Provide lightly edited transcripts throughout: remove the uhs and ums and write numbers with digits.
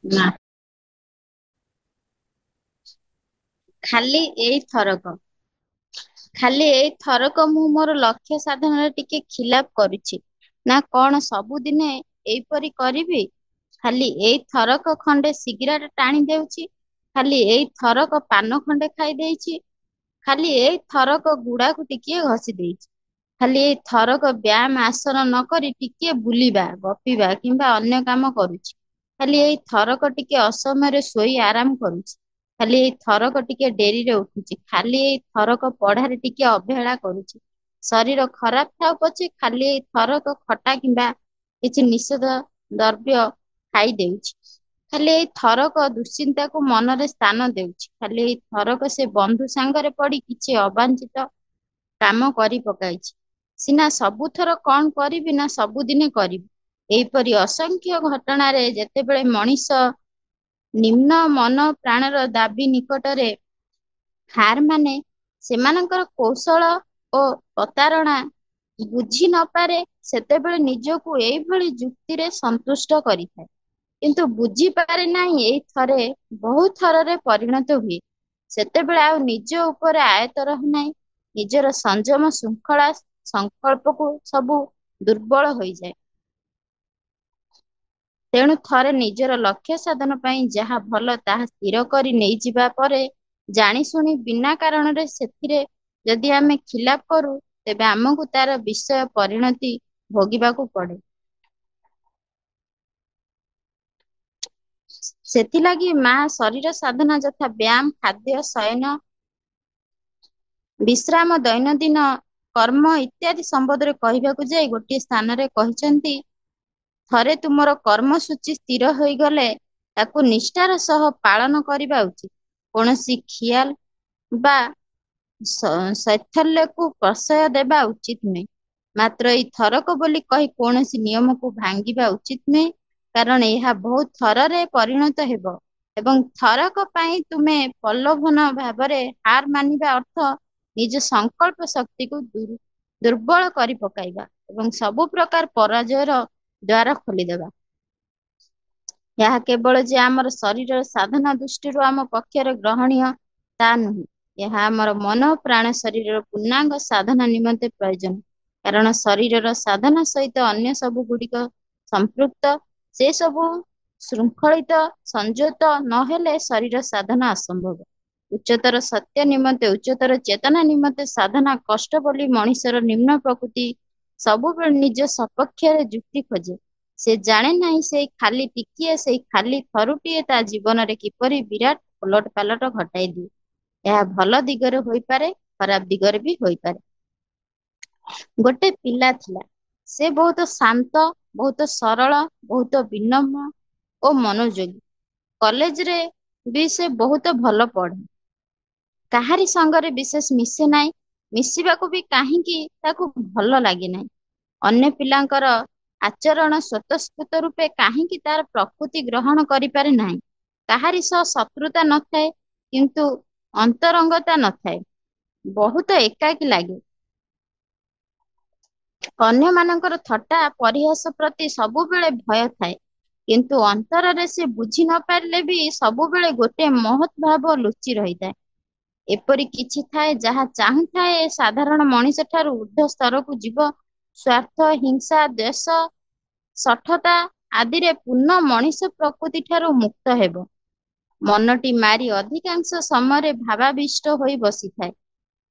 ନା ଖାଲି ଏଇ ଥରକ ଖାଲି ଏଇ ଥରକ ମୁଁ ମୋର ଲକ୍ଷ୍ୟ ସାଧନରେ ଟିକେ ଖିଲାପ କରୁଛି ନା କଣ ସବୁଦିନେ ଏଇପରି କରିବି? ଖାଲି ଏଇ ଥରକ ଖଣ୍ଡେ ସିଗାରେଟ ଟାଣି ଦେଉଛି, ଖାଲି ଏଇ ଥରକ ପାନ ଖଣ୍ଡେ ଖାଇ ଦେଇଛି, ଖାଲି ଏଇ ଥରକ ଗୁଡାକୁ ଟିକିଏ ଘଷି ଦେଇଛି, ଖାଲି ଏଇ ଥରକ ବ୍ୟାୟାମ ଆସନ ନ କରି ଟିକିଏ ବୁଲିବା, ଗପିବା କିମ୍ବା ଅନ୍ୟ କାମ କରୁଛି, ଖାଲି ଏଇ ଥରକ ଟିକେ ଅସମୟରେ ଶୋଇ ଆରାମ କରୁଛି, ଖାଲି ଏଇ ଥରକ ଟିକେ ଡେରିରେ ଉଠୁଛି, ଖାଲି ଏଇ ଥରକ ପଢାରେ ଟିକେ ଅବହେଳା କରୁଛି, ଶରୀର ଖରାପ ଥାଉ ପଛେ ଖାଲି ଏଇ ଥରକ ଖଟା କିମ୍ବା କିଛି ନିଷେଧ ଦ୍ରବ୍ୟ ଖାଇ ଦେଉଛି, ଖାଲି ଏଇ ଥରକ ଦୁଶ୍ଚିନ୍ତାକୁ ମନରେ ସ୍ଥାନ ଦେଉଛି, ଖାଲି ଏଇ ଥରକ ସେ ବନ୍ଧୁ ସାଙ୍ଗରେ ପଡି କିଛି ଅବାଞ୍ଛିତ କାମ କରି ପକାଇଛି। ସିନା ସବୁଥର କଣ କରିବି ନା ସବୁଦିନେ କରିବି। ଏହିପରି ଅସଂଖ୍ୟ ଘଟଣାରେ ଯେତେବେଳେ ମଣିଷ ନିମ୍ନ ମନ ପ୍ରାଣର ଦାବି ନିକଟରେ ହାର ମାନେ ସେମାନଙ୍କର କୌଶଳ ଓ ପ୍ରତାରଣା ବୁଝି ନପାରେ, ସେତେବେଳେ ନିଜକୁ ଏଇଭଳି ଯୁକ୍ତିରେ ସନ୍ତୁଷ୍ଟ କରିଥାଏ। କିନ୍ତୁ ବୁଝିପାରେ ନାହିଁ ଏଇ ଥରେ ବହୁ ଥରରେ ପରିଣତ ହୁଏ। ସେତେବେଳେ ଆଉ ନିଜ ଉପରେ ଆୟତ ରହେ ନାହିଁ। ନିଜର ସଂଯମ ଶୃଙ୍ଖଳା ସଂକଳ୍ପକୁ ସବୁ ଦୁର୍ବଳ ହୋଇଯାଏ। ତେଣୁ ଥରେ ନିଜର ଲକ୍ଷ୍ୟ ସାଧନ ପାଇଁ ଯାହା ଭଲ ତାହା ସ୍ଥିର କରି ନେଇଯିବା ପରେ ଜାଣି ଶୁଣି ବିନା କାରଣରେ ସେଥିରେ ଯଦି ଆମେ ଖିଲାପ କରୁ, ତେବେ ଆମକୁ ତାର ବିଷୟ ପରିଣତି ଭୋଗିବାକୁ ପଡେ। ସେଥିଲାଗି ମା ଶରୀର ସାଧନା ଯଥା ବ୍ୟାୟାମ, ଖାଦ୍ୟ, ଶୟନ, ବିଶ୍ରାମ, ଦୈନନ୍ଦିନ କର୍ମ ଇତ୍ୟାଦି ସମ୍ବନ୍ଧରେ କହିବାକୁ ଯାଇ ଗୋଟିଏ ସ୍ଥାନରେ କହିଛନ୍ତି, ଥରେ ତୁମର କର୍ମସୂଚୀ ସ୍ଥିର ହୋଇଗଲେ ତାକୁ ନିଷ୍ଠାର ସହ ପାଳନ କରିବା ଉଚିତ। କୌଣସି ଖିଆଲ ବା ଶୈଥଲ୍ୟକୁ ପ୍ରଶୟ ଦେବା ଉଚିତ ନୁହେଁ। ମାତ୍ର ଏଇ ଥରକ ବୋଲି କହି କୌଣସି ନିୟମକୁ ଭାଙ୍ଗିବା ଉଚିତ ନୁହେଁ, କାରଣ ଏହା ବହୁତ ଥରରେ ପରିଣତ ହେବ ଏବଂ ଥରକ ପାଇଁ ତୁମେ ପ୍ରଲୋଭନ ଭାବରେ ହାର ମାନିବା ଅର୍ଥ ନିଜ ସଂକଳ୍ପ ଶକ୍ତିକୁ ଦୁର୍ବଳ କରି ପକାଇବା ଏବଂ ସବୁ ପ୍ରକାର ପରାଜୟର ଦ୍ୱାର ଖୋଲିଦେବା। ଏହା କେବଳ ଯେ ଆମର ଶରୀରର ସାଧନା ଦୃଷ୍ଟିରୁ ଆମ ପକ୍ଷରେ ଗ୍ରହଣୀୟ ତା ନୁହେଁ, ଏହା ଆମର ମନ ପ୍ରାଣ ଶରୀରର ପୂର୍ଣ୍ଣାଙ୍ଗ ସାଧନା ନିମନ୍ତେ ପ୍ରয়োଜନ। କାରଣ ଶରୀରର ସାଧନା ସହିତ ଅନ୍ୟ ସବୁ ଗୁଡିକ ସମ୍ପୃକ୍ତ, ସେ ସବୁ ଶୃଙ୍ଖଳିତ ସଂଯତ ନହେଲେ ଶରୀର ସାଧନା ଅସମ୍ଭବ। ଉଚ୍ଚତର ସତ୍ୟ ନିମନ୍ତେ ଉଚ୍ଚତର ଚେତନା ନିମନ୍ତେ ସାଧନା କଷ୍ଟ ବୋଲି ମଣିଷର ନିମ୍ନ ପ୍ରକୃତି ସବୁବେଳେ ନିଜ ସପକ୍ଷରେ ଯୁକ୍ତି ଖୋଜେ। ସେ ଜାଣେ ନାହିଁ ସେଇ ଖାଲି ଥରୁଟିଏ ତା ଜୀବନରେ କିପରି ବିରାଟ ଓଲଟ ପାଲଟ ଘଟାଇ ଦିଏ। ଏହା ଭଲ ଦିଗରେ ହୋଇପାରେ, ଖରାପ ଦିଗରେ ବି ହୋଇପାରେ। ଗୋଟେ ପିଲା ଥିଲା, ସେ ବହୁତ ଶାନ୍ତ, ବହୁତ ସରଳ, ବହୁତ ବିନମ୍ର ଓ ମନୋଯୋଗୀ। କଲେଜରେ ବି ସେ ବହୁତ ଭଲ ପଢେ। କାହାରି ସଙ୍ଗରେ ବିଶେଷ ମିଶେ ନାହିଁ, ମିଶିବାକୁ ବି କାହିଁକି ତାକୁ ଭଲ ଲାଗେ ନାହିଁ। ଅନ୍ୟ ପିଲାଙ୍କର ଆଚରଣ ସ୍ୱତଃସ୍ଫୂର୍ତ ରୂପେ କାହିଁକି ତାର ପ୍ରକୃତି ଗ୍ରହଣ କରିପାରେ ନାହିଁ। କାହାରି ସହ ଶତ୍ରୁତା ନଥାଏ, କିନ୍ତୁ ଅନ୍ତରଙ୍ଗତା ନଥାଏ, ବହୁତ ଏକାକୀ ଲାଗେ। ଅନ୍ୟମାନଙ୍କର ଥଟ୍ଟା ପରିହାସ ପ୍ରତି ସବୁବେଳେ ଭୟ ଥାଏ। କିନ୍ତୁ ଅନ୍ତରରେ ସେ ବୁଝି ନ ପାରିଲେ ବି ସବୁବେଳେ ଗୋଟେ ମହତ୍ ଭାବ ଲୁଚି ରହିଥାଏ। ଏପରି କିଛି ଥାଏ ଯାହା ଚାହୁଁଥାଏ ସାଧାରଣ ମଣିଷ ଠାରୁ ଉର୍ଦ୍ଧ୍ୱ ସ୍ତରକୁ ଯିବ, ସ୍ୱାର୍ଥ, ହିଂସା, ଦ୍ୱେଷ, ଶଠତା ଆଦିରେ ପୂର୍ଣ୍ଣ ମଣିଷ ପ୍ରକୃତି ଠାରୁ ମୁକ୍ତ ହେବ। ମନଟି ମାରି ଅଧିକାଂଶ ସମୟରେ ଭାବାବିଷ୍ଟ ହୋଇ ବସିଥାଏ।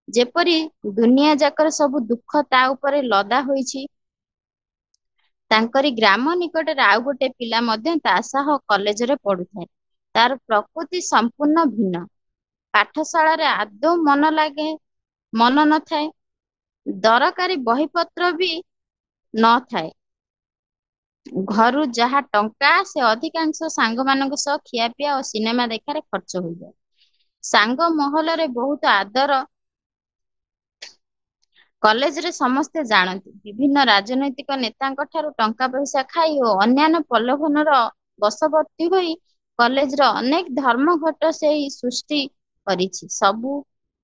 ଯେପରି ଦୁନିଆ ଯାକର ସବୁ ଦୁଃଖ ତା ଉପରେ ଲଦା ହୋଇଛି। ତାଙ୍କରି ଗ୍ରାମ ନିକଟରେ ଆଉ ଗୋଟେ ପିଲା ମଧ୍ୟ ତା ସହ କଲେଜରେ ପଢୁଥାଏ। ତାର ପ୍ରକୃତି ସମ୍ପୂର୍ଣ୍ଣ ଭିନ୍ନ। ପାଠଶାଳାରେ ଆଦୌ ମନ ନଥାଏ। ଦରକାରୀ ବହିପତ୍ର ବି ନଥାଏ। ଘରୁ ଯାହା ଟଙ୍କା ସେ ଅଧିକାଂଶ ସାଙ୍ଗମାନଙ୍କ ସହ ଖିଆପିଆ ଓ ସିନେମା ଦେଖାରେ ଖର୍ଚ୍ଚ ହୋଇଯାଏ। ସାଙ୍ଗ ମହଲରେ ବହୁତ ଆଦର। କଲେଜରେ ସମସ୍ତେ ଜାଣନ୍ତି, ବିଭିନ୍ନ ରାଜନୈତିକ ନେତାଙ୍କ ଠାରୁ ଟଙ୍କା ପଇସା ଖାଇ ଓ ଅନ୍ୟାନ୍ୟ ପ୍ରଲୋଭନର ବଶବର୍ତ୍ତୀ ହୋଇ କଲେଜର ଅନେକ ଧର୍ମଘଟ ସେଇ ସୃଷ୍ଟି କରିଛି।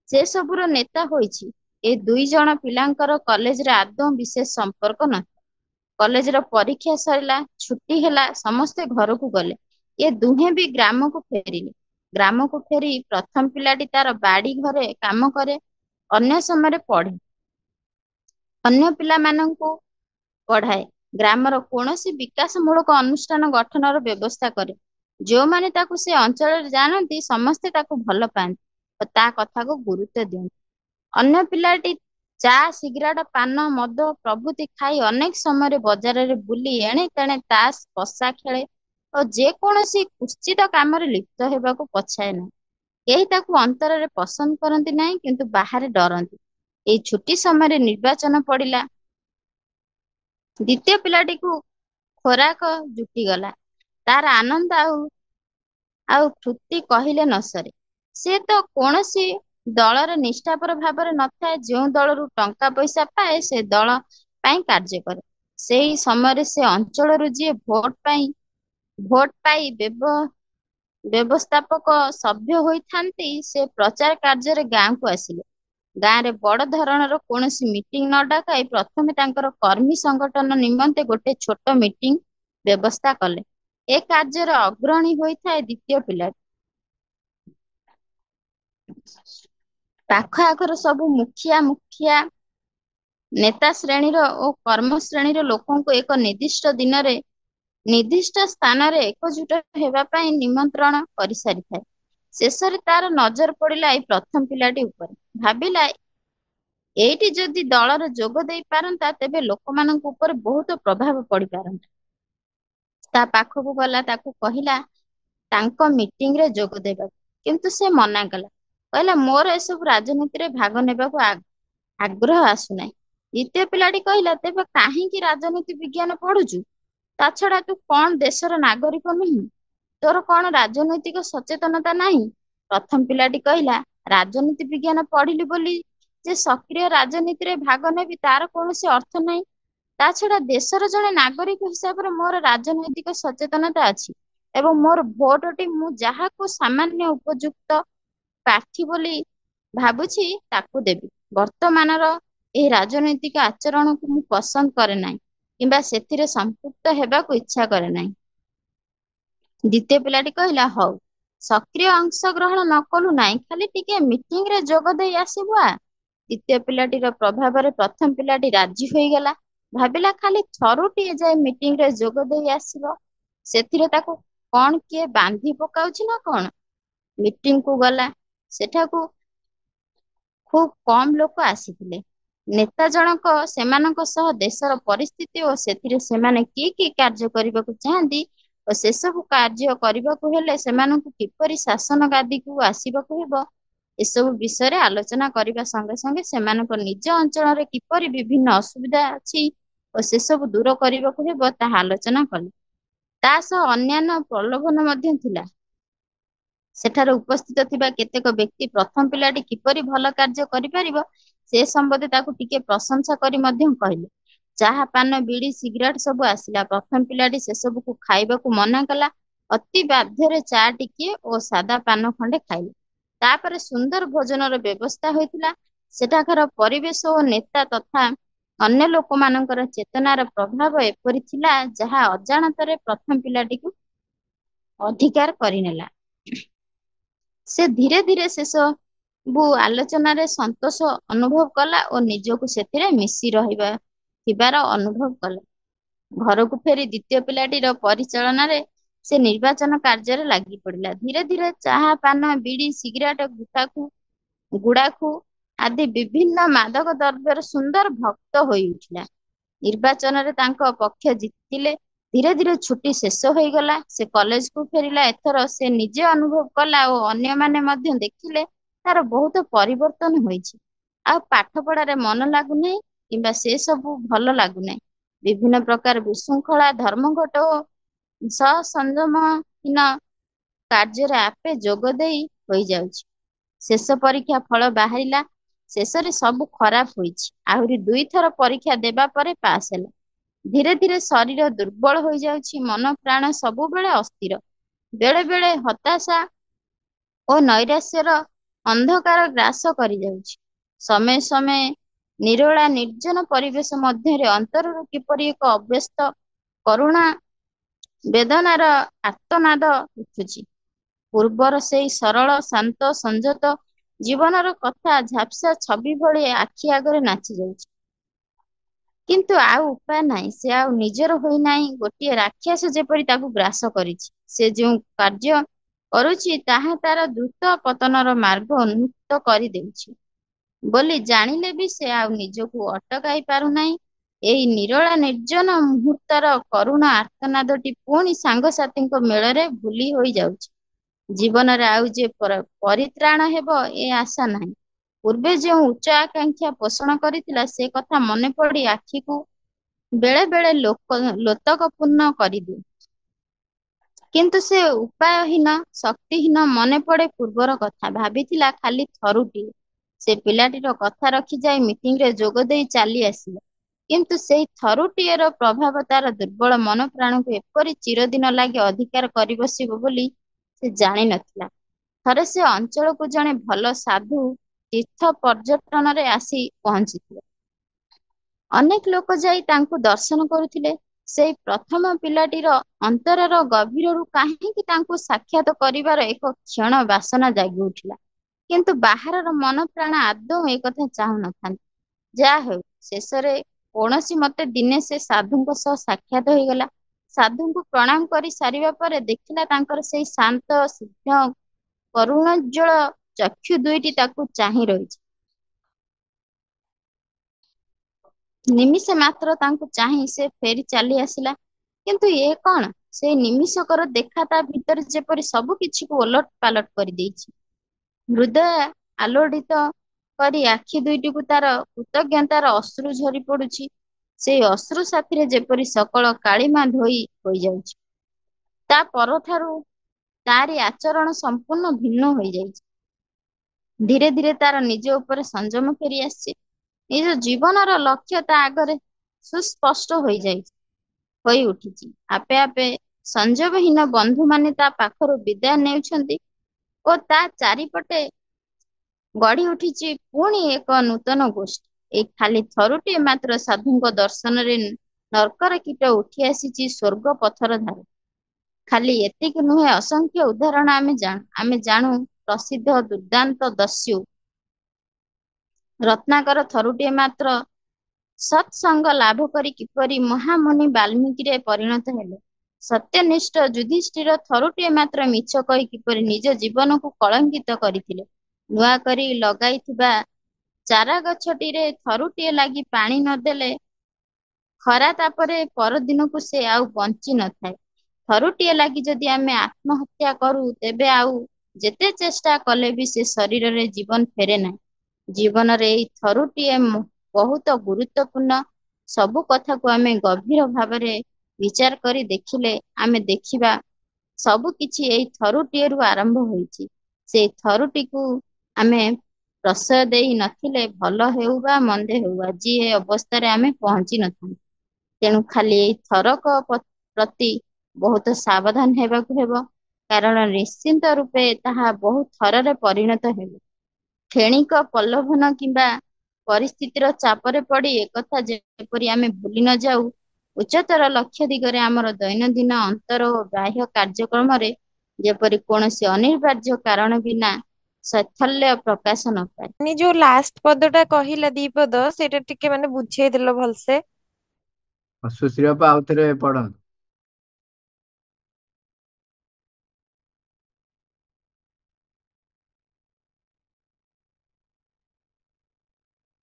ସେ ସବୁର ନେତା ହୋଇଛି। ଏ ଦୁଇ ଜଣ ପିଲାଙ୍କର କଲେଜରେ ଆଦୌ ବିଶେଷ ସମ୍ପର୍କ ନଥିଲା। କଲେଜର ପରୀକ୍ଷା ସରିଲା, ଛୁଟି ହେଲା, ସମସ୍ତେ ଘରକୁ ଗଲେ। ଏ ଦୁହେଁ ବି ଗ୍ରାମକୁ ଫେରିଲେ। ଗ୍ରାମକୁ ଫେରି ପ୍ରଥମ ପିଲାଟି ତାର ବାଡି ଘରେ କାମ କରେ, ଅନ୍ୟ ସମୟରେ ପଢେ, ଅନ୍ୟ ପିଲାମାନଙ୍କୁ ପଢାଏ, ଗ୍ରାମର କୌଣସି ବିକାଶମୂଳକ ଅନୁଷ୍ଠାନ ଗଠନର ବ୍ୟବସ୍ଥା କରେ। ଯେଉଁମାନେ ତାକୁ ସେ ଅଞ୍ଚଳରେ ଜାଣନ୍ତି ସମସ୍ତେ ତାକୁ ଭଲ ପାଆନ୍ତି ଓ ତା କଥାକୁ ଗୁରୁତ୍ୱ ଦିଅନ୍ତି। ଅନ୍ୟ ପିଲାଟି ଚା, ସିଗାରେଟ, ପାନ, ମଦ ପ୍ରଭୃତି ଖାଇ ଅନେକ ସମୟରେ ବଜାରରେ ବୁଲି ଏଣେ ତେଣେ ତାସ, ପଶା ଖେଳେ ଓ ଯେକୌଣସି କୁତ୍ସିତ କାମରେ ଲିପ୍ତ ହେବାକୁ ପଛାଏ ନାହିଁ। କେହି ତାକୁ ଅନ୍ତରରେ ପସନ୍ଦ କରନ୍ତି ନାହିଁ, କିନ୍ତୁ ବାହାରେ ଡରନ୍ତି। ଏଇ ଛୁଟି ସମୟରେ ନିର୍ବାଚନ ପଡ଼ିଲା। ଦ୍ୱିତୀୟ ପିଲାଟିକୁ ଖୋରାକ ଜୁଟିଗଲା। ତାର ଆନନ୍ଦ ଆଉ ତୃପ୍ତି କହିଲେ ନ ସରେ। ସେ ତ କୌଣସି ଦଳର ନିଷ୍ଠାପର ଭାବରେ ନଥାଏ। ଯେଉଁ ଦଳରୁ ଟଙ୍କା ପଇସା ପାଏ ସେ ଦଳ ପାଇଁ କାର୍ଯ୍ୟ କରେ। ସେହି ସମୟରେ ସେ ଅଞ୍ଚଳରୁ ଯିଏ ଭୋଟ ପାଇ ବ୍ୟବସ୍ଥାପକ ସଭ୍ୟ ହୋଇଥାନ୍ତି, ସେ ପ୍ରଚାର କାର୍ଯ୍ୟରେ ଗାଁକୁ ଆସିଲେ। ଗାଁରେ ବଡ଼ ଧରଣର କୌଣସି ମିଟିଂ ନ ଡକାଇ ପ୍ରଥମେ ତାଙ୍କର କର୍ମୀ ସଂଗଠନ ନିମନ୍ତେ ଗୋଟେ ଛୋଟ ମିଟିଂ ବ୍ୟବସ୍ଥା କଲେ। ଏ କାର୍ଯ୍ୟରେ ଅଗ୍ରଣୀ ହୋଇଥାଏ ଦ୍ୱିତୀୟ ପିଲାଟି। ପାଖ ଆଖର ସବୁ ମୁଖିଆ ନେତା ଶ୍ରେଣୀର ଓ କର୍ମ ଶ୍ରେଣୀର ଲୋକଙ୍କୁ ଏକ ନିର୍ଦ୍ଦିଷ୍ଟ ସ୍ଥାନରେ ଏକଜୁଟ ହେବା ପାଇଁ ନିମନ୍ତ୍ରଣ କରିସାରିଥାଏ। ଶେଷରେ ତାର ନଜର ପଡ଼ିଲା ଏଇ ପ୍ରଥମ ପିଲାଟି ଉପରେ। ଭାବିଲା, ଏଇଟି ଯଦି ଦଳରେ ଯୋଗ ଦେଇ ପାରନ୍ତା ତେବେ ଲୋକମାନଙ୍କ ଉପରେ ବହୁତ ପ୍ରଭାବ ପଡ଼ିପାରନ୍ତା। ତା ପାଖକୁ ଗଲା, ତାକୁ କହିଲା ତାଙ୍କ ମିଟିଂରେ ଯୋଗ ଦେବାକୁ, କିନ୍ତୁ ସେ ମନା କଲା। କହିଲା, ମୋର ଏସବୁ ରାଜନୀତିରେ ଭାଗ ନେବାକୁ ଆଗ୍ରହ ଆସୁନାହିଁ। ଦ୍ୱିତୀୟ ପିଲାଟି କହିଲା, ତେବେ କାହିଁକି ରାଜନୀତି ବିଜ୍ଞାନ ପଢୁଛୁ? ତା ଛଡା ତୁ କଣ ଦେଶର ନାଗରିକ ନୁହେଁ? ତୋର କଣ ରାଜନୈତିକ ସଚେତନତା ନାହିଁ? ପ୍ରଥମ ପିଲାଟି କହିଲା, ରାଜନୀତି ବିଜ୍ଞାନ ପଢିଲି ବୋଲି ଯେ ସକ୍ରିୟ ରାଜନୀତିରେ ଭାଗ ନେବି ତାର କୌଣସି ଅର୍ଥ ନାହିଁ। ତା ଛଡା ଦେଶର ଜଣେ ନାଗରିକ ହିସାବରେ ମୋର ରାଜନୈତିକ ସଚେତନତା ଅଛି ଏବଂ ମୋର ଭୋଟଟି ମୁଁ ଯାହାକୁ ସାମାନ୍ୟ ଉପଯୁକ୍ତ ପ୍ରାର୍ଥୀ ବୋଲି ଭାବୁଛି ତାକୁ ଦେବି। ବର୍ତ୍ତମାନର ଏହି ରାଜନୈତିକ ଆଚରଣକୁ ମୁଁ ପସନ୍ଦ କରେ ନାହିଁ କିମ୍ବା ସେଥିରେ ସମ୍ପୃକ୍ତ ହେବାକୁ ଇଚ୍ଛା କରେ ନାହିଁ। ଦ୍ୱିତୀୟ ପିଲାଟି କହିଲା, ହଉ, ସକ୍ରିୟ ଅଂଶଗ୍ରହଣ ନ କଲୁ ନାହିଁ, ଖାଲି ଟିକେ ମିଟିଂରେ ଯୋଗ ଦେଇ ଆସିବୁ ଆ। ଦ୍ୱିତୀୟ ପିଲାଟିର ପ୍ରଭାବରେ ପ୍ରଥମ ପିଲାଟି ରାଜି ହୋଇଗଲା। ଭାବିଲା, ଖାଲି ଥରୁଟିଏ ଯାଇ ମିଟିଂରେ ଯୋଗ ଦେଇ ଆସିବ, ସେଥିରେ ତାକୁ କଣ କିଏ ବାନ୍ଧି ପକାଉଛି ନା କଣ? ମିଟିଂକୁ ଗଲା। ସେଠାକୁ ଖୁବ୍ କମ୍ ଲୋକ ଆସିଥିଲେ। ନେତା ଜଣକ ସେମାନଙ୍କ ସହ ଦେଶର ପରିସ୍ଥିତି ଓ ସେଥିରେ ସେମାନେ କି କି କାର୍ଯ୍ୟ କରିବାକୁ ଚାହାନ୍ତି ଓ ସେସବୁ କାର୍ଯ୍ୟ କରିବାକୁ ହେଲେ ସେମାନଙ୍କୁ କିପରି ଶାସନ ଗାଦିକୁ ଆସିବାକୁ ହେବ, ଏସବୁ ବିଷୟରେ ଆଲୋଚନା କରିବା ସଙ୍ଗେ ସଙ୍ଗେ ସେମାନଙ୍କ ନିଜ ଅଞ୍ଚଳରେ କିପରି ବିଭିନ୍ନ ଅସୁବିଧା ଅଛି ଓ ସେସବୁ ଦୂର କରିବାକୁ ହେବ ତାହା ଆଲୋଚନା କଲେ। ତା ସହ ଅନ୍ୟାନ୍ୟ ପ୍ରଲୋଭନ ମଧ୍ୟ ଥିଲା। ସେଠାରେ ଉପସ୍ଥିତ ଥିବା କେତେକ ବ୍ୟକ୍ତି ପ୍ରଥମ ପିଲାଟି କିପରି ଭଲ କାର୍ଯ୍ୟ କରିପାରିବ ସେ ସମ୍ବନ୍ଧରେ ତାକୁ ଟିକେ ପ୍ରଶଂସା କରି ମଧ୍ୟ କହିଲେ। ଚାହା, ପାନ, ବିଡି, ସିଗାରେଟ ସବୁ ଆସିଲା। ପ୍ରଥମ ପିଲାଟି ସେସବୁକୁ ଖାଇବାକୁ ମନା କଲା। ଅତି ବାଧ୍ୟରେ ଚା ଟିକିଏ ଓ ସାଦା ପାନ ଖଣ୍ଡେ ଖାଇଲା। ତାପରେ ସୁନ୍ଦର ଭୋଜନର ବ୍ୟବସ୍ଥା ହୋଇଥିଲା। ସେଠାକାର ପରିବେଶ ଓ ନେତା ତଥା ଅନ୍ୟ ଲୋକମାନଙ୍କର ଚେତନାର ପ୍ରଭାବ ଏପରି ଥିଲା ଯାହା ଅଜାଣତରେ ପ୍ରଥମ ପିଲାଟିକୁ ଅଧିକାର କରିନେଲା। ସେ ଧୀରେ ଧୀରେ ସେସବୁ ଆଲୋଚନାରେ ସନ୍ତୋଷ ଅନୁଭବ କଲା ଓ ନିଜକୁ ସେଥିରେ ମିଶି ଥିବାର ଅନୁଭବ କଲା। ଘରକୁ ଫେରି ଦ୍ୱିତୀୟ ପିଲାଟିର ପରିଚାଳନାରେ ସେ ନିର୍ବାଚନ କାର୍ଯ୍ୟରେ ଲାଗି ପଡ଼ିଲା। ଧୀରେ ଧୀରେ ଚାହା, ପାନ, ବିଡି, ସିଗାରେଟ, ଗୁଡାଖୁ ଆଦି ବିଭିନ୍ନ ମାଦକ ଦ୍ରବ୍ୟର ସୁନ୍ଦର ଭକ୍ତ ହୋଇ ଉଠିଲା। ନିର୍ବାଚନରେ ତାଙ୍କ ପକ୍ଷ ଜିତିଲେ। ଧୀରେ ଧୀରେ ଛୁଟି ଶେଷ ହୋଇଗଲା। ସେ କଲେଜକୁ ଫେରିଲା। ଏଥର ସେ ନିଜେ ଅନୁଭବ କଲା ଓ ଅନ୍ୟମାନେ ମଧ୍ୟ ଦେଖିଲେ ତାର ବହୁତ ପରିବର୍ତ୍ତନ ହୋଇଛି। ଆଉ ପାଠ ପଢାରେ ମନ ଲାଗୁନାହିଁ କିମ୍ବା ସେ ସବୁ ଭଲ ଲାଗୁନାହିଁ। ବିଭିନ୍ନ ପ୍ରକାର ବିଶୃଙ୍ଖଳା, ଧର୍ମଘଟ ଓ ସଂଯମହୀନ କାର୍ଯ୍ୟରେ ଆପେ ଯୋଗ ଦେଇ ହୋଇଯାଉଛି। ଶେଷ ପରୀକ୍ଷା ଫଳ ବାହାରିଲା। ଶେଷରେ ସବୁ ଖରାପ ହୋଇଛି। ଆହୁରି 2 ଥର ପରୀକ୍ଷା ଦେବା ପରେ ପାସ୍ ହେଲା। ଧୀରେ ଧୀରେ ଶରୀର ଦୁର୍ବଳ ହୋଇଯାଉଛି। ମନ ପ୍ରାଣ ସବୁବେଳେ ଅସ୍ଥିର। ବେଳେ ବେଳେ ହତାଶା ଓ ନୈରାଶ୍ୟର ଅନ୍ଧକାର ଗ୍ରାସ କରିଯାଉଛି। ସମୟ ସମୟ ନିରୋଳା ନିର୍ଜନ ପରିବେଶ ମଧ୍ୟରେ ଅନ୍ତରରୁ କିପରି ଏକ ଅବ୍ୟସ୍ତ କରୁଣା ବେଦନାର ଆର୍ତ୍ତନାଦ ଉଠୁଛି। ପୂର୍ବର ସେଇ ସରଳ ଶାନ୍ତ ସଂଯତ ଜୀବନର କଥା ଝାପ୍ସା ଛବି ଭଳି ଆଖି ଆଗରେ ନାଚି ଯାଉଛି। କିନ୍ତୁ ଆଉ ଉପାୟ ନାହିଁ। ସେ ଆଉ ନିଜର ହୋଇନାହିଁ। ଗୋଟିଏ ରାକ୍ଷସ ଯେପରି ତାକୁ ଗ୍ରାସ କରିଛି। ସେ ଯେଉଁ କାର୍ଯ୍ୟ କରୁଛି ତାହା ତାର ଦ୍ରୁତ ପତନର ମାର୍ଗ ଉନ୍ମୁକ୍ତ କରିଦେଉଛି ବୋଲି ଜାଣିଲେ ବି ସେ ଆଉ ନିଜକୁ ଅଟକାଇ ପାରୁନାହିଁ। ଏଇ ନିରୋଳା ନିର୍ଜନ ମୁହୂର୍ତ୍ତର କରୁଣ ଆର୍ତ୍ତନାଦଟି ପୁଣି ସାଙ୍ଗସାଥୀଙ୍କ ମେଳରେ ଭୁଲି ହୋଇଯାଉଛି। ଜୀବନରେ ଆଉ ଯେ ପରିତ୍ରାଣ ହେବ ଏ ଆଶା ନାହିଁ। ପୂର୍ବେ ଯେଉଁ ଉଚ୍ଚ ଆକାଂକ୍ଷା ପୋଷଣ କରିଥିଲା ସେ କଥା ମନେ ପଡି ଆଖିକୁ ବେଳେ ବେଳେ ଲୋତକପୂର୍ଣ୍ଣ କରିଦିଏ। କିନ୍ତୁ ସେ ଉପାୟହୀନ, ଶକ୍ତିହୀନ। ମନେ ପଡେ ପୂର୍ବର କଥା। ଭାବିଥିଲା ଖାଲି ଥରୁଟିଏ ସେ ପିଲାଟିର କଥା ରଖି ଯାଇ ମିଟିଂରେ ଯୋଗ ଦେଇ ଚାଲି ଆସିବ। କିନ୍ତୁ ସେଇ ଥରୁଟିଏର ପ୍ରଭାବ ତାର ଦୁର୍ବଳ ମନ ପ୍ରାଣକୁ ଏପରି ଚିରଦିନ ଲାଗି ଅଧିକାର କରିବସିବ ବୋଲି ସେ ଜାଣିନଥିଲା। ଥରେ ସେ ଅଞ୍ଚଳକୁ ଜଣେ ଭଲ ସାଧୁ ତୀର୍ଥ ପର୍ଯ୍ୟଟନରେ ଆସି ପହଞ୍ଚିଥିଲେ। ଅନେକ ଲୋକ ଯାଇ ତାଙ୍କୁ ଦର୍ଶନ କରୁଥିଲେ। ସେଇ ପ୍ରଥମ ପିଲାଟିର ଅନ୍ତରର ଗଭୀରରୁ କାହିଁକି ତାଙ୍କୁ ସାକ୍ଷାତ କରିବାର ଏକ କ୍ଷଣ ବାସନା ଜାଗି ଉଠିଲା। କିନ୍ତୁ ବାହାରର ମନ ପ୍ରାଣ ଆଦୌ ଏକଥା ଚାହୁଁନଥାନ୍ତି। ଯାହା ହେଉ, ଶେଷରେ କୌଣସି ମତେ ଦିନେ ସେ ସାଧୁଙ୍କ ସହ ସାକ୍ଷାତ ହୋଇଗଲା। ସାଧୁଙ୍କୁ ପ୍ରଣାମ କରି ସାରିବା ପରେ ଦେଖିଲା ତାଙ୍କର ସେଇ ଶାନ୍ତ ସିଦ୍ଧ କରୁଣୋଜ୍ଜ୍ୱଳ ଚକ୍ଷୁ ଦୁଇଟି ତାକୁ ଚାହିଁ ରହିଛି। ନିମିଷେ ମାତ୍ର ତାଙ୍କୁ ଚାହିଁ ସେ ଫେରି ଚାଲି ଆସିଲା। କିନ୍ତୁ ଏ କଣ? ସେଇ ନିମିଷକର ଦେଖା ତା ଭିତରେ ଯେପରି ସବୁ କିଛିକୁ ଓଲଟ ପାଲଟ କରିଦେଇଛି। ହୃଦୟ ଆଲୋଡ଼ିତ କରି ଆଖି ଦୁଇଟିକୁ ତାର କୃତଜ୍ଞତାର ଅଶ୍ରୁ ଝରି ପଡୁଛି। ସେଇ ଅଶ୍ରୁ ସାଥିରେ ଯେପରି ସକଳ କାଳିମା ଧୋଇ ହୋଇଯାଉଛି। ତା ପରଠାରୁ ତାରି ଆଚରଣ ସମ୍ପୂର୍ଣ୍ଣ ଭିନ୍ନ ହୋଇଯାଇଛି। ଧୀରେ ଧୀରେ ତାର ନିଜ ଉପରେ ସଂଯମ ଫେରି ଆସିଛି। ନିଜ ଜୀବନର ଲକ୍ଷ୍ୟ ତା ଆଗରେ ସୁସ୍ପଷ୍ଟ ହୋଇ ଉଠିଛି। ଆପେ ଆପେ ସଂଯୋଗହୀନ ବନ୍ଧୁମାନେ ତା ପାଖରୁ ବିଦାୟ ନେଉଛନ୍ତି ଓ ତା ଚାରିପଟେ ଗଢି ଉଠିଛି ପୁଣି ଏକ ନୂତନ ଗୋଷ୍ଠୀ। ଏଇ ଖାଲି ଥରୁଟିଏ ମାତ୍ର ସାଧୁଙ୍କ ଦର୍ଶନରେ ନର୍କର କୀଟ ଉଠି ଆସିଛି ସ୍ୱର୍ଗ ପଥର ଧାରେ। ଖାଲି ଏତିକି ନୁହେଁ, ଅସଂଖ୍ୟ ଉଦାହରଣ ଆମେ ଜାଣୁ। ପ୍ରସିଦ୍ଧ ଦୁର୍ଦାନ୍ତ ଦସ୍ୟୁ ରତ୍ନାକର ଥରୁଟିଏ ମାତ୍ର ସତ୍ସଙ୍ଗ ଲାଭ କରି କିପରି ମହାମୁନି ବାଲ୍ମୀକିରେ ପରିଣତ ହେଲେ। ସତ୍ୟନିଷ୍ଠ ଯୁଧିଷ୍ଠିର ଥରୁଟିଏ ମାତ୍ର ମିଛ କହି କିପରି ନିଜ ଜୀବନକୁ କଳଙ୍କିତ କରିଥିଲେ। ନୂଆ କରି ଲଗାଇଥିବା ଚାରା ଗଛଟିରେ ଥରୁଟିଏ ଲାଗି ପାଣି ନଦେଲେ ଖରା ତାପରେ ପରଦିନକୁ ସେ ଆଉ ବଞ୍ଚି ନଥାଏ। ଥରୁଟିଏ ଲାଗି ଯଦି ଆମେ ଆତ୍ମହତ୍ୟା କରୁ ତେବେ ଆଉ ଯେତେ ଚେଷ୍ଟା କଲେ ବି ସେ ଶରୀରରେ ଜୀବନ ଫେରେ ନାହିଁ। ଜୀବନରେ ଏଇ ଥରୁଟିଏ ବହୁତ ଗୁରୁତ୍ୱପୂର୍ଣ୍ଣ। ସବୁ କଥାକୁ ଆମେ ଗଭୀର ଭାବରେ ବିଚାର କରି ଦେଖିଲେ ଆମେ ଦେଖିବା ସବୁ କିଛି ଏଇ ଥରୁଟିଏରୁ ଆରମ୍ଭ ହୋଇଛି। ସେଇ ଥରୁଟିକୁ ଆମେ ପ୍ରଶ୍ରୟ ଦେଇ ନଥିଲେ ଭଲ ହେଉ ବା ମନ୍ଦେ ହେଉ ଆଜି ଏ ଅବସ୍ଥାରେ ଆମେ ପହଞ୍ଚି ନଥାନ୍ତୁ। ତେଣୁ ଖାଲି ଏଇ ଥରକ ପ୍ରତି ବହୁତ ସାବଧାନ ହେବାକୁ ହେବ। କାରଣ ନିଶ୍ଚିନ୍ତ ରୂପେ ତାହା ବହୁ ଥରରେ ପରିଣତ ହେବ। କ୍ଷଣିକ ପ୍ରଲୋଭନ କିମ୍ବା ପରିସ୍ଥିତିର ଚାପରେ ପଡି ଏକଥା ଯେପରି ଆମେ ଭୁଲି ନ ଯାଉ, ଉଚ୍ଚତର ଲକ୍ଷ୍ୟ ଦିଗରେ ଆମର ଦୈନନ୍ଦିନ ଅନ୍ତର ଓ ବାହ୍ୟ କାର୍ଯ୍ୟକ୍ରମରେ ଯେପରି କୌଣସି ଅନିବାର୍ଯ୍ୟ କାରଣ ବିନା ଶୈଥଲ୍ୟ ପ୍ରକାଶ ନ ପାଏ। ମାନେ ଯୋଉ ଲାଷ୍ଟ ପଦଟା କହିଲା ଦି ପଦ ସେଇଟା ଟିକେ ମାନେ ବୁଝେଇଦେଲ ଭଲସେ। ସୁଶ୍ରୀ ବାପା ଆଉଥରେ ପଢନ୍ତୁ।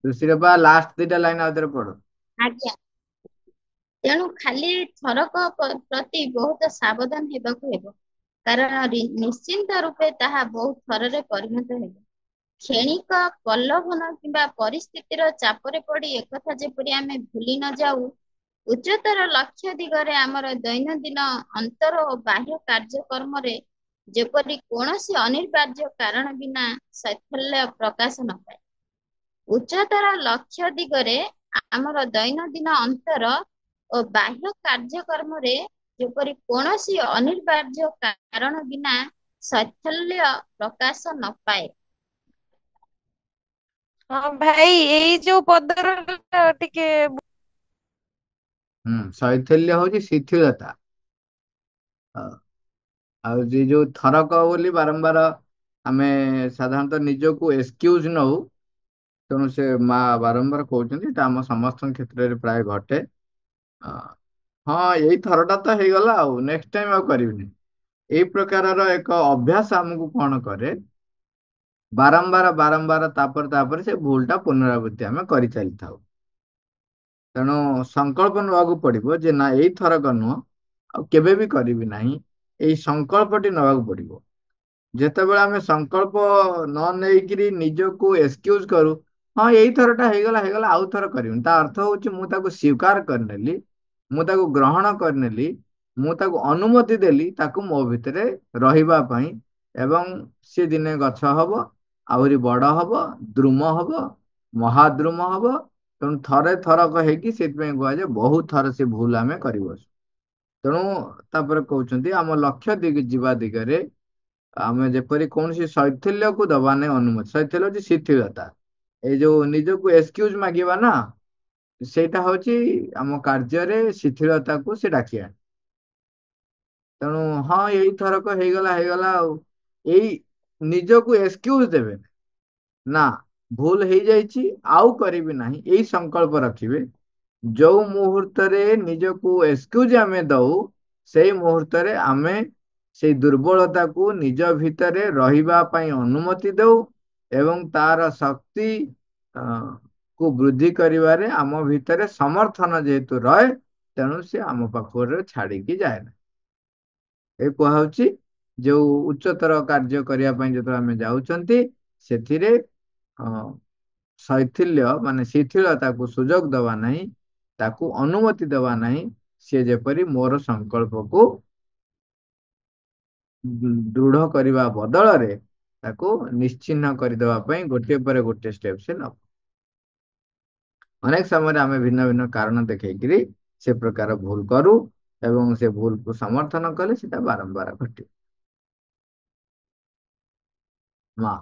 ସୁଶ୍ରୀ ବାପା ଲାଷ୍ଟ ଦିଟା ଲାଇନ ଆଉଥରେ ପଢ। ଆଜ୍ଞା। ତେଣୁ ଖାଲି ଥରକ ପ୍ରତି ବହୁତ ସାବଧାନ ହେବାକୁ ହେବ। କାରଣ ନିଶ୍ଚିନ୍ତ ରୂପେ ତାହା ବହୁ ଥରରେ ପରିଣତ ହେବ। କ୍ଷଣିକ ପ୍ରଲୋଭନ କିମ୍ବା ପରିସ୍ଥିତିର ଚାପରେ ପଡି ଏକଥା ଯେପରି ଆମେ ଭୁଲି ନ ଯାଉ, ଉଚ୍ଚତର ଲକ୍ଷ୍ୟ ଦିଗରେ ଆମର ଦୈନନ୍ଦିନ ଅନ୍ତର ଓ ବାହ୍ୟ କାର୍ଯ୍ୟକ୍ରମରେ ଯେପରି କୌଣସି ଅନିବାର୍ଯ୍ୟ କାରଣ ବିନା ଶୈଥଲ୍ୟ ପ୍ରକାଶ ନ ପାଏ। ଉଚ୍ଚତର ଲକ୍ଷ୍ୟ ଦିଗରେ ଆମର ଦୈନନ୍ଦିନ ଅନ୍ତର ଓ ବାହ୍ୟ କାର୍ଯ୍ୟକ୍ରମରେ ଯେପରି କୌଣସି ଅନିବାର୍ଯ୍ୟ କାରଣ ବିନା ଶୈଥଲ୍ୟ ପ୍ରକାଶ ନ ପାଏ। ହଁ ଭାଇ, ଏଇ ଯୋଉ ପଦର ଟିକେ ଶୈଥଲ୍ୟ ହଉଛି ଶିଥିଳତା। ଆଉ ଯେ ଯୋଉ ଥରକ ବୋଲି ବାରମ୍ବାର ଆମେ ସାଧାରଣତଃ ନିଜକୁ ଏକ୍ସକ୍ୟୁଜ ନଉ, ତେଣୁ ସେ ମା ବାରମ୍ବାର କହୁଛନ୍ତି ଏଟା ଆମ ସମସ୍ତଙ୍କ କ୍ଷେତ୍ରରେ ପ୍ରାୟ ଘଟେ। ଅ, ହଁ ଏଇ ଥରଟା ତ ହେଇଗଲା ଆଉ ନେକ୍ସଟ ଟାଇମ ଆଉ କରିବିନି। ଏଇ ପ୍ରକାରର ଏକ ଅଭ୍ୟାସ ଆମକୁ କଣ କରେ, ବାରମ୍ବାର ବାରମ୍ବାର ତାପରେ ସେ ଭୁଲଟା ପୁନରାବୃତ୍ତି ଆମେ କରିଚାଲିଥାଉ। ତେଣୁ ସଂକଳ୍ପ ନେବାକୁ ପଡିବ ଯେ ନା ଏଇ ଥରକ ନୁହଁ, ଆଉ କେବେ ବି କରିବି ନାହିଁ, ଏଇ ସଂକଳ୍ପଟି ନେବାକୁ ପଡିବ। ଯେତେବେଳେ ଆମେ ସଂକଳ୍ପ ନ ନେଇକିରି ନିଜକୁ ଏକ୍ସକ୍ୟୁଜ କରୁ, ହଁ ଏଇ ଥରଟା ହେଇଗଲା ହେଇଗଲା ଆଉ ଥର କରିବିନି, ତା ଅର୍ଥ ହଉଛି ମୁଁ ତାକୁ ସ୍ୱୀକାର କରିନେଲି, ମୁଁ ତାକୁ ଗ୍ରହଣ କରିନେଲି, ମୁଁ ତାକୁ ଅନୁମତି ଦେଲି ତାକୁ ମୋ ଭିତରେ ରହିବା ପାଇଁ, ଏବଂ ସେ ଦିନେ ଗଛ ହବ, ଆହୁରି ବଡ ହବ, ଦ୍ରୁମ ହବ, ମହାଦ୍ରୁମ ହବ। ତେଣୁ ଥରେ ଥରକ ହେଇକି ସେଥିପାଇଁ କୁହାଯାଏ ବହୁତ ଥର ସେ ଭୁଲ ଆମେ କରିବସୁ। ତେଣୁ ତାପରେ କହୁଛନ୍ତି ଆମ ଲକ୍ଷ୍ୟ ଯିବା ଦିଗରେ ଆମେ ଯେପରି କୌଣସି ଶୈଥିଲ୍ୟକୁ ଦବା ନାହିଁ ଅନୁମତି। ଶୈଥିଲ୍ୟ ହଉଛି ଶିଥିଳତା। ଏଇ ଯୋଉ ନିଜକୁ ଏକ୍ସକ୍ୟୁଜ ମାଗିବା ନା, ସେଇଟା ହଉଛି ଆମ କାର୍ଯ୍ୟରେ ଶିଥିଳତାକୁ ସେ ଡାକି ଆଣେ। ତେଣୁ ହଁ ଏଇ ଥରକ ହେଇଗଲା ହେଇଗଲା ଆଉ ଏଇ ନିଜକୁ ଏକ୍ସକ୍ୟୁଜ ଦେବେ ନା, ଭୁଲ ହେଇଯାଇଛି ଆଉ କରିବି ନାହିଁ ଏଇ ସଂକଳ୍ପ ରଖିବେ। ଯୋଉ ମୁହୂର୍ତ୍ତରେ ନିଜକୁ ଏକ୍ସକ୍ୟୁଜ ଆମେ ଦଉ, ସେଇ ମୁହୂର୍ତ୍ତରେ ଆମେ ସେଇ ଦୁର୍ବଳତାକୁ ନିଜ ଭିତରେ ରହିବା ପାଇଁ ଅନୁମତି ଦଉ, ଏବଂ ତାର ଶକ୍ତି ଅ, କୁ ବୃଦ୍ଧି କରିବାରେ ଆମ ଭିତରେ ସମର୍ଥନ ଯେହେତୁ ରହେ, ତେଣୁ ସେ ଆମ ପାଖରେ ଛାଡିକି ଯାଏ ନା। ଏ କୁହାହଉଛି ଯୋଉ ଉଚ୍ଚତର କାର୍ଯ୍ୟ କରିବା ପାଇଁ ଯେତେବେଳେ ଆମେ ଯାଉଛନ୍ତି, ସେଥିରେ ଶୈଥିଲ୍ୟ ମାନେ ଶିଥିଳତାକୁ ସୁଯୋଗ ଦେବା ନାହିଁ, ତାକୁ ଅନୁମତି ଦେବା ନାହିଁ। ସେ ଯେପରି ମୋର ସଂକଳ୍ପକୁ ଦୃଢ କରିବା ବଦଳରେ ତାକୁ ନିଶ୍ଚିହ୍ନ କରିଦେବା ପାଇଁ ଗୋଟିଏ ପରେ ଗୋଟିଏ ଷ୍ଟେପ ସେ ନବ। ଅନେକ ସମୟରେ ଆମେ ଭିନ୍ନ ଭିନ୍ନ କାରଣ ଦେଖେଇକିରି ସେ ପ୍ରକାର ଭୁଲ କରୁ, ଏବଂ ସେ ଭୁଲକୁ ସମର୍ଥନ କଲେ ସେଟା ବାରମ୍ବାର ଘଟିବ। ମା